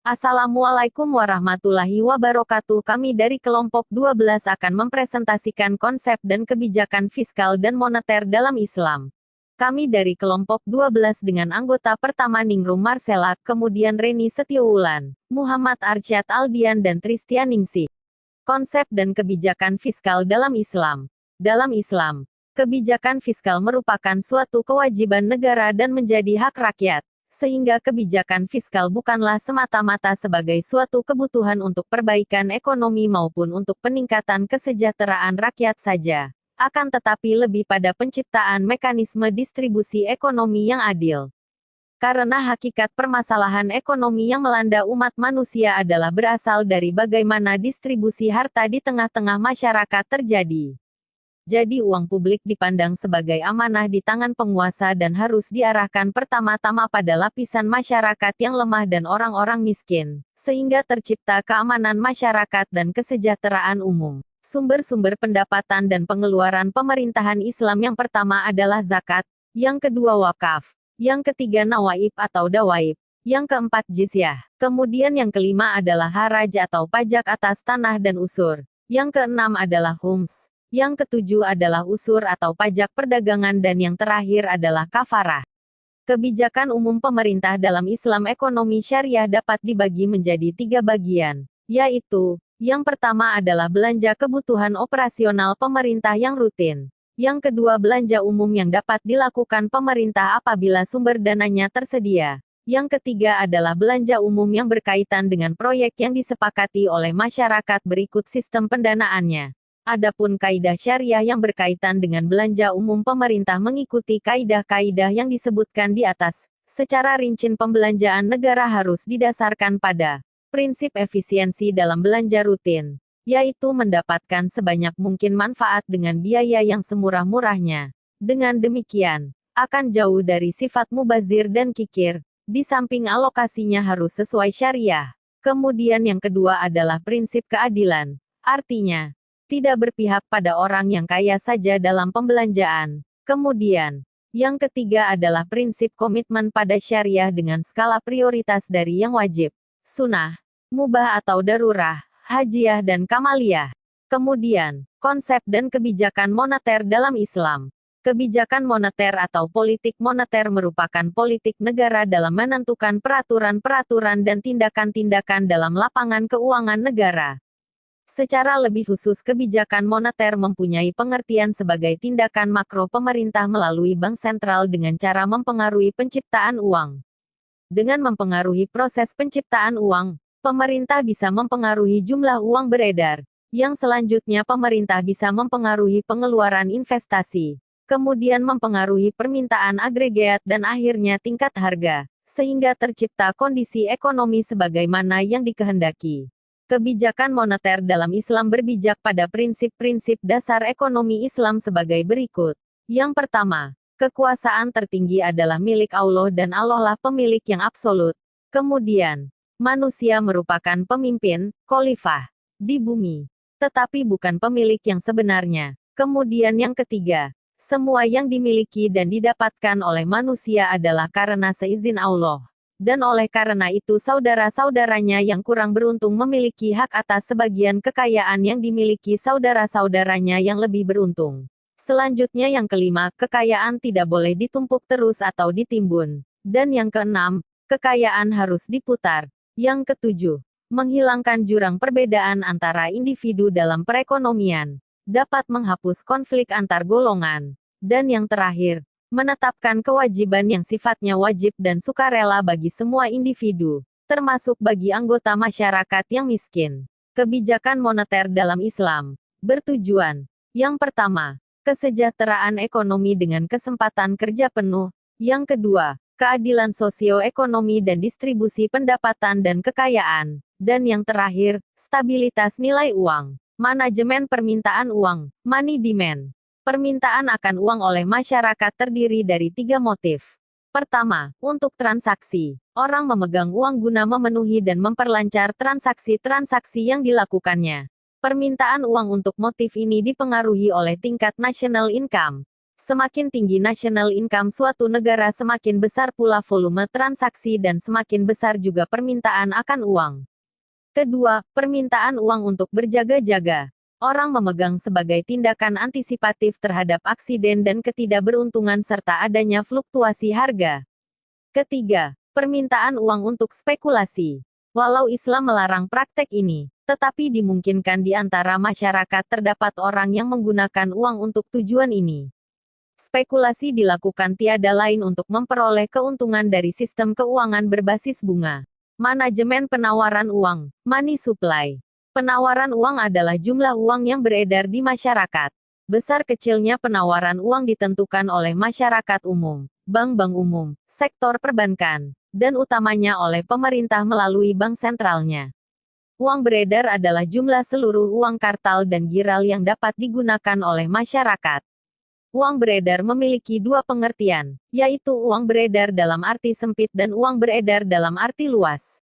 Assalamualaikum warahmatullahi wabarakatuh. Kami dari kelompok 12 akan mempresentasikan konsep dan kebijakan fiskal dan moneter dalam Islam. Kami dari kelompok 12 dengan anggota pertama Ningrum Marcella, kemudian Reni Setiowulan, Muhammad Arsyad Aldian dan Tristian Ningsih. Konsep dan kebijakan fiskal dalam Islam. Dalam Islam, kebijakan fiskal merupakan suatu kewajiban negara dan menjadi hak rakyat. Sehingga kebijakan fiskal bukanlah semata-mata sebagai suatu kebutuhan untuk perbaikan ekonomi maupun untuk peningkatan kesejahteraan rakyat saja, akan tetapi lebih pada penciptaan mekanisme distribusi ekonomi yang adil. Karena hakikat permasalahan ekonomi yang melanda umat manusia adalah berasal dari bagaimana distribusi harta di tengah-tengah masyarakat terjadi. Jadi uang publik dipandang sebagai amanah di tangan penguasa dan harus diarahkan pertama-tama pada lapisan masyarakat yang lemah dan orang-orang miskin, sehingga tercipta keamanan masyarakat dan kesejahteraan umum. Sumber-sumber pendapatan dan pengeluaran pemerintahan Islam yang pertama adalah zakat, yang kedua wakaf, yang ketiga nawaib atau dawaib, yang keempat jizyah, kemudian yang kelima adalah haraj atau pajak atas tanah dan usur, yang keenam adalah khums. Yang ketujuh adalah usur atau pajak perdagangan dan yang terakhir adalah kafarah. Kebijakan umum pemerintah dalam Islam ekonomi syariah dapat dibagi menjadi 3 bagian, yaitu, yang pertama adalah belanja kebutuhan operasional pemerintah yang rutin. Yang kedua belanja umum yang dapat dilakukan pemerintah apabila sumber dananya tersedia. Yang ketiga adalah belanja umum yang berkaitan dengan proyek yang disepakati oleh masyarakat berikut sistem pendanaannya. Adapun kaidah syariah yang berkaitan dengan belanja umum pemerintah mengikuti kaidah-kaidah yang disebutkan di atas. Secara rinci pembelanjaan negara harus didasarkan pada prinsip efisiensi dalam belanja rutin, yaitu mendapatkan sebanyak mungkin manfaat dengan biaya yang semurah-murahnya. Dengan demikian, akan jauh dari sifat mubazir dan kikir, di samping alokasinya harus sesuai syariah. Kemudian yang kedua adalah prinsip keadilan, artinya, tidak berpihak pada orang yang kaya saja dalam pembelanjaan. Kemudian, yang ketiga adalah prinsip komitmen pada syariah dengan skala prioritas dari yang wajib, sunnah, mubah atau darurah, hajiyah dan kamaliyah. Kemudian, konsep dan kebijakan moneter dalam Islam. Kebijakan moneter atau politik moneter merupakan politik negara dalam menentukan peraturan-peraturan dan tindakan-tindakan dalam lapangan keuangan negara. Secara lebih khusus kebijakan moneter mempunyai pengertian sebagai tindakan makro pemerintah melalui bank sentral dengan cara mempengaruhi penciptaan uang. Dengan mempengaruhi proses penciptaan uang, pemerintah bisa mempengaruhi jumlah uang beredar, yang selanjutnya pemerintah bisa mempengaruhi pengeluaran investasi, kemudian mempengaruhi permintaan agregat dan akhirnya tingkat harga, sehingga tercipta kondisi ekonomi sebagaimana yang dikehendaki. Kebijakan moneter dalam Islam berbijak pada prinsip-prinsip dasar ekonomi Islam sebagai berikut. Yang pertama, kekuasaan tertinggi adalah milik Allah dan Allah lah pemilik yang absolut. Kemudian, manusia merupakan pemimpin, khalifah, di bumi, tetapi bukan pemilik yang sebenarnya. Kemudian yang ketiga, semua yang dimiliki dan didapatkan oleh manusia adalah karena seizin Allah. Dan oleh karena itu saudara-saudaranya yang kurang beruntung memiliki hak atas sebagian kekayaan yang dimiliki saudara-saudaranya yang lebih beruntung. Selanjutnya yang kelima, kekayaan tidak boleh ditumpuk terus atau ditimbun. Dan yang keenam, kekayaan harus diputar. Yang ketujuh, menghilangkan jurang perbedaan antara individu dalam perekonomian, dapat menghapus konflik antar golongan. Dan yang terakhir, menetapkan kewajiban yang sifatnya wajib dan sukarela bagi semua individu, termasuk bagi anggota masyarakat yang miskin. Kebijakan moneter dalam Islam bertujuan, yang pertama, kesejahteraan ekonomi dengan kesempatan kerja penuh, yang kedua, keadilan sosioekonomi dan distribusi pendapatan dan kekayaan, dan yang terakhir, stabilitas nilai uang, manajemen permintaan uang, money demand. Permintaan akan uang oleh masyarakat terdiri dari 3 motif. Pertama, untuk transaksi. Orang memegang uang guna memenuhi dan memperlancar transaksi-transaksi yang dilakukannya. Permintaan uang untuk motif ini dipengaruhi oleh tingkat national income. Semakin tinggi national income suatu negara, semakin besar pula volume transaksi dan semakin besar juga permintaan akan uang. Kedua, permintaan uang untuk berjaga-jaga. Orang memegang sebagai tindakan antisipatif terhadap aksiden dan ketidakberuntungan serta adanya fluktuasi harga. Ketiga, permintaan uang untuk spekulasi. Walau Islam melarang praktek ini, tetapi dimungkinkan di antara masyarakat terdapat orang yang menggunakan uang untuk tujuan ini. Spekulasi dilakukan tiada lain untuk memperoleh keuntungan dari sistem keuangan berbasis bunga. Manajemen penawaran uang, money supply. Penawaran uang adalah jumlah uang yang beredar di masyarakat. Besar kecilnya penawaran uang ditentukan oleh masyarakat umum, bank-bank umum, sektor perbankan, dan utamanya oleh pemerintah melalui bank sentralnya. Uang beredar adalah jumlah seluruh uang kartal dan giral yang dapat digunakan oleh masyarakat. Uang beredar memiliki dua pengertian, yaitu uang beredar dalam arti sempit dan uang beredar dalam arti luas.